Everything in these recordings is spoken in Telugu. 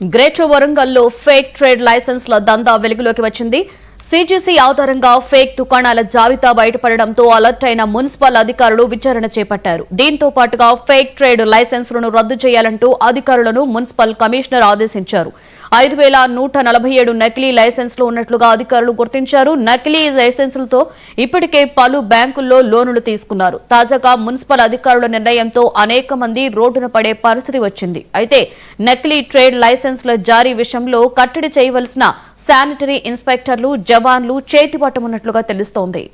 గ్రేటర్ వరంగల్లో ఫేక్ ట్రేడ్ లైసెన్స్ల దందా వెలుగులోకి వచ్చింది. సీజీసీ ఆధారంగా ఫేక్ దుకాణాల జాబితా బయటపడడంతో అలర్ట్ అయిన మున్సిపల్ అధికారులు విచారణ చేపట్టారు. దీంతో పాటుగా ఫేక్ ట్రేడ్ లైసెన్సులను రద్దు చేయాలంటూ అధికారులను మున్సిపల్ కమిషనర్ ఆదేశించారు. 5147 నకిలీ లైసెన్సులు ఉన్నట్లుగా అధికారులు గుర్తించారు. నకిలీ లైసెన్సులతో ఇప్పటికే పలు బ్యాంకుల్లో లోనులు తీసుకున్నారు. తాజాగా మున్సిపల్ అధికారుల నిర్ణయంతో అనేక మంది రోడ్డున పడే పరిస్థితి వచ్చింది. అయితే నకిలీ ట్రేడ్ లైసెన్సుల జారీ విషయంలో కట్టడి చేయవలసిన శానిటరీ ఇన్స్పెక్టర్లు, జవాన్లు చేతిపట్టమున్నట్లుగా తెలుస్తోంది.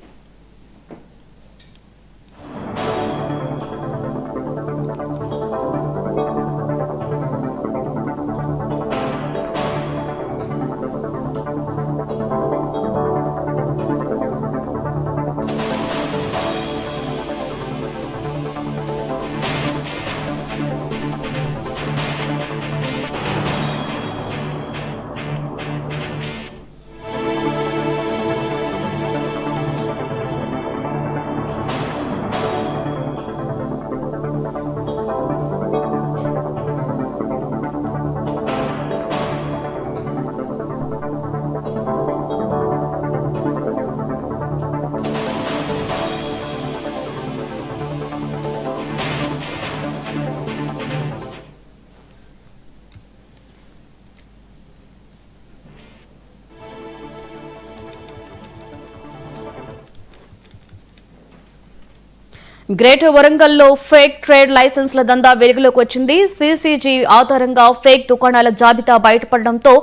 గ్రేటర్ వరంగల్లో ఫేక్ ట్రేడ్ లైసెన్స్ల దందా వెలుగులోకి వచ్చింది. సీసీజీ ఆధారంగా ఫేక్ దుకాణాల జాబితా బయటపడడంతో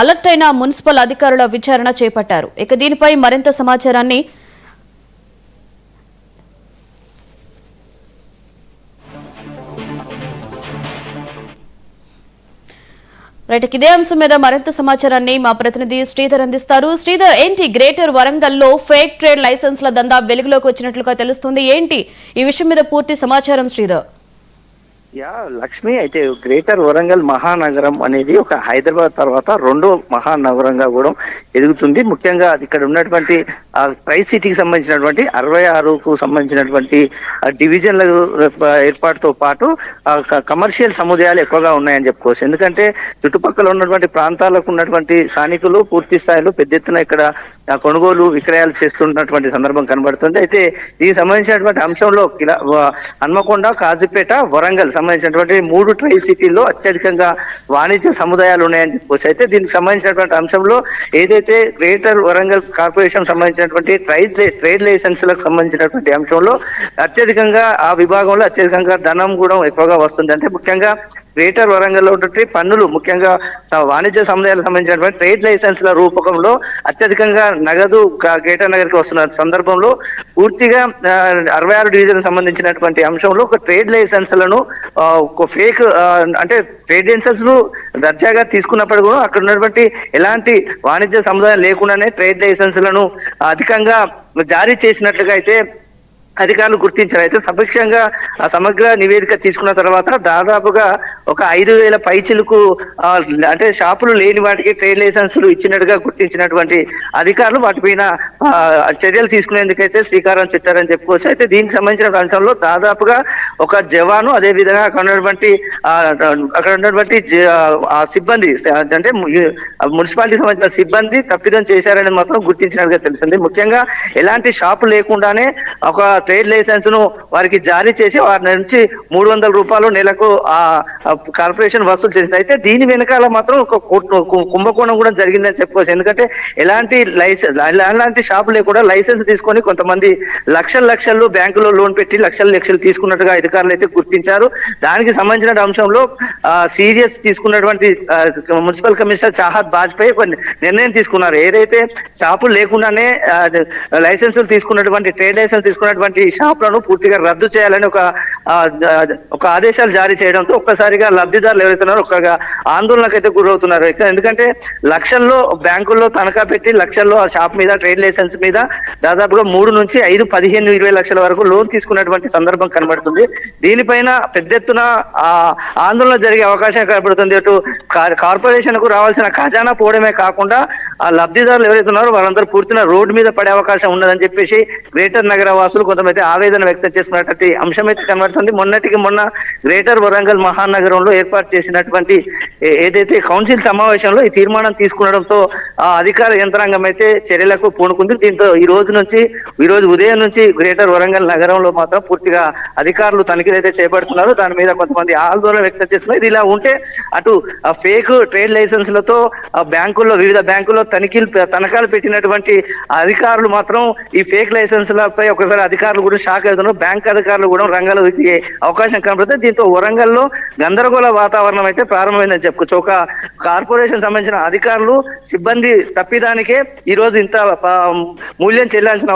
అలర్ట్ అయిన మున్సిపల్ అధికారుల విచారణ చేపట్టారు. ఇక దీనిపై మరింత సమాచారాన్ని ఇదే అంశం మీద మరింత సమాచారాన్ని మా ప్రతినిధి శ్రీధర్ అందిస్తారు. శ్రీధర్, ఏంటి గ్రేటర్ వరంగల్లో ఫేక్ ట్రేడ్ లైసెన్స్ల దందా వెలుగులోకి వచ్చినట్లుగా తెలుస్తుంది. ఏంటి ఈ విషయం మీద పూర్తి సమాచారం శ్రీధర్? లక్ష్మి, అయితే గ్రేటర్ వరంగల్ మహానగరం అనేది ఒక హైదరాబాద్ తర్వాత రెండో మహానగరంగా కూడా ఎదుగుతుంది. ముఖ్యంగా ఇక్కడ ఉన్నటువంటి ట్రై సిటీకి సంబంధించినటువంటి 66కు సంబంధించినటువంటి డివిజన్ల ఏర్పాటుతో పాటు కమర్షియల్ సముదాయాలు ఎక్కువగా ఉన్నాయని చెప్పుకోవచ్చు. ఎందుకంటే చుట్టుపక్కల ఉన్నటువంటి ప్రాంతాలకు ఉన్నటువంటి స్థానికులు పూర్తి స్థాయిలో పెద్ద ఎత్తున ఇక్కడ కొనుగోలు విక్రయాలు చేస్తున్నటువంటి సందర్భం కనబడుతుంది. అయితే దీనికి సంబంధించినటువంటి అంశంలో హన్మకొండ, కాజీపేట, వరంగల్ సంబంధించినటువంటి 3 ట్రై సిటీల్లో అత్యధికంగా వాణిజ్య సముదాయాలు ఉన్నాయని చెప్పుకోవచ్చు. అయితే దీనికి సంబంధించినటువంటి అంశంలో ఏదైతే గ్రేటర్ వరంగల్ కార్పొరేషన్ సంబంధించినటువంటి ట్రేడ్ లైసెన్సులకు సంబంధించినటువంటి అంశంలో అత్యధికంగా ఆ విభాగంలో అత్యధికంగా ధనం కూడా ఎక్కువగా వస్తుంది. అంటే ముఖ్యంగా గ్రేటర్ వరంగల్ లో ఉన్నటువంటి పన్నులు, ముఖ్యంగా వాణిజ్య సముదాయాలకు సంబంధించినటువంటి ట్రేడ్ లైసెన్స్ల రూపకంలో అత్యధికంగా నగదు గ్రేటర్ నగర్కి వస్తున్న సందర్భంలో పూర్తిగా 66 డివిజన్ సంబంధించినటువంటి అంశంలో ఒక ట్రేడ్ లైసెన్స్లను ఒక ఫేక్ అంటే ట్రేడ్ లైసెన్స్ ను దర్జాగా తీసుకున్నప్పుడు కూడా అక్కడ ఉన్నటువంటి ఎలాంటి వాణిజ్య సముదాయం లేకుండానే ట్రేడ్ లైసెన్స్లను అధికంగా జారీ చేసినట్లుగా అయితే అధికారులు గుర్తించారు. అయితే సమీక్షంగా ఆ సమగ్ర నివేదిక తీసుకున్న తర్వాత దాదాపుగా ఒక 5,000 పైచిలకు అంటే షాపులు లేని వాటికి ట్రేడ్ లైసెన్సులు ఇచ్చినట్టుగా గుర్తించినటువంటి అధికారులు వాటిపైన చర్యలు తీసుకునేందుకైతే శ్రీకారం చుట్టారని చెప్పుకోవచ్చు. అయితే దీనికి సంబంధించిన అంశంలో దాదాపుగా ఒక జవాను, అదే విధంగా అక్కడ ఉన్నటువంటి సిబ్బంది అంటే మున్సిపాలిటీకి సంబంధించిన సిబ్బంది తప్పిదం చేశారని మాత్రం గుర్తించినట్టుగా తెలిసింది. ముఖ్యంగా ఎలాంటి షాపు లేకుండానే ఒక ట్రేడ్ లైసెన్స్ ను వారికి జారీ చేసి వారి నుంచి 300 రూపాయలు నెలకు ఆ కార్పొరేషన్ వసూలు చేసింది. అయితే దీని వెనకాల మాత్రం ఒక కుంభకోణం కూడా జరిగిందని చెప్పుకోవచ్చు. ఎందుకంటే ఎలాంటి షాపు లేకుండా లైసెన్స్ తీసుకొని కొంతమంది లక్షలు బ్యాంకులో లోన్ పెట్టి లక్షలు తీసుకున్నట్టుగా అధికారులు అయితే గుర్తించారు. దానికి సంబంధించిన అంశంలో సీరియస్ తీసుకున్నటువంటి మున్సిపల్ కమిషనర్ చాహత్ బాజ్పేయి ఒక నిర్ణయం తీసుకున్నారు. ఏదైతే షాపులు లేకుండానే లైసెన్సులు తీసుకున్నటువంటి ట్రేడ్ లైసెన్స్ తీసుకున్నటువంటి షాపులను పూర్తిగా రద్దు చేయాలని ఒక ఆదేశాలు జారీ చేయడంతో ఒక్కసారిగా లబ్ధిదారులు ఎవరైతున్నారో ఒక్కగా ఆందోళనకు అయితే గురవుతున్నారు. ఎందుకంటే లక్షల్లో బ్యాంకుల్లో తనఖా పెట్టి లక్షల్లో ఆ షాప్ మీద ట్రేడ్ లైసెన్స్ మీద దాదాపుగా 3 నుంచి 5, 15, 20 లక్షల వరకు లోన్ తీసుకున్నటువంటి సందర్భం కనబడుతుంది. దీనిపైన పెద్ద ఎత్తున ఆందోళన జరిగే అవకాశం కనబడుతుంది. అటు కార్పొరేషన్ కు రావాల్సిన ఖజానా పోవడమే కాకుండా ఆ లబ్ధిదారులు ఎవరైతే ఉన్నారో వాళ్ళందరూ పూర్తిగా రోడ్డు మీద పడే అవకాశం ఉన్నదని చెప్పేసి గ్రేటర్ నగర వాసులు కొంతమంది మొత్తం అయితే ఆవేదన వ్యక్తం చేస్తున్నటువంటి అంశం అయితే కనబడుతుంది. మొన్నటికి మొన్న గ్రేటర్ వరంగల్ మహానగరంలో ఏర్పాటు చేసినటువంటి ఏదైతే కౌన్సిల్ సమావేశంలో ఈ తీర్మానం తీసుకునడంతో ఆ అధికార యంత్రాంగం అయితే చర్యలకు పూనుకుంది. దీంతో ఈ రోజు ఉదయం నుంచి గ్రేటర్ వరంగల్ నగరంలో మాత్రం పూర్తిగా అధికారులు తనిఖీలు అయితే చేపడుతున్నారు. దాని మీద కొంతమంది ఆందోళన వ్యక్తం చేస్తున్నారు. ఇది ఇలా ఉంటే అటు ఫేక్ ట్రేడ్ లైసెన్స్లతో వివిధ బ్యాంకుల్లో తనఖాలు పెట్టినటువంటి అధికారులు మాత్రం ఈ ఫేక్ లైసెన్స్లపై ఒకసారి అధికారులు కూడా షాక్ అవుతున్నారు. బ్యాంక్ అధికారులు కూడా రంగంలో దిగే అవకాశం కనబడుతుంది. దీంతో వరంగల్లో గందరగోళ వాతావరణం అయితే ప్రారంభమైందని చెప్పుకోవచ్చు. ఒక కార్పొరేషన్ సంబంధించిన అధికారులు సిబ్బంది తప్పిదానికే ఈ రోజు ఇంత మూల్యం చెల్లించిన